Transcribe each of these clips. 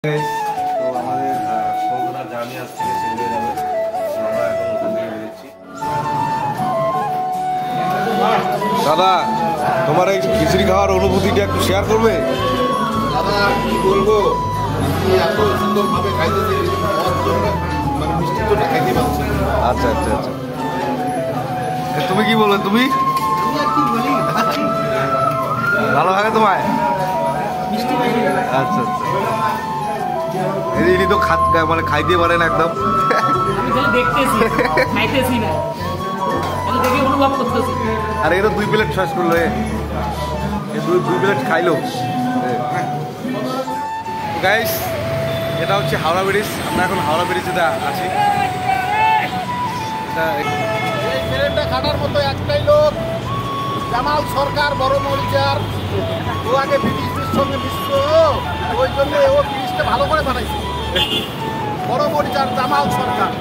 তো আমাদের কলকাতার জার্নি আজ থেকে শেষ হয়ে যাবে। আমরা এখন ওখান থেকে বেরোচ্ছি। দাদা, তোমার এই খিচুড়ি খাওয়ার অনুভূতিটা একটু শেয়ার করবে? দাদা কি বলবো, এত সুন্দরভাবে খাইতেছে, মানে মিষ্টিটা খাইতে পারছি। আচ্ছা আচ্ছা আচ্ছা, তুমি কি বলবে? তুমি ভালো লাগে তোমায়? আচ্ছা আচ্ছা, এদিকে তো মানে খাইতে পারে না একদম। আর এটা 2 প্লেট শেষ করলো, দুই প্লেট খাইলো। গাইস, এটা হচ্ছে হাওড়া ব্রিজ। আমরা এখন হাওড়া ব্রিজে আছি। এই ট্রেনটা খাটার মতো একটাই লোক, জামাল সরকার, বড় মরিচার। ও আগে ব্রিটিশদের সঙ্গে মিশত, ওই জন্য ও ব্রিটিশটা ভালো করে বানাইছে। বড় মরিচার জামাল সরকার।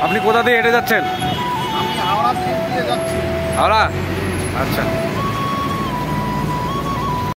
আপনি কোথা দিয়ে হেঁটে যাচ্ছেন? আমি হাওড়া দিয়ে যাচ্ছি। হাওড়া? আচ্ছা।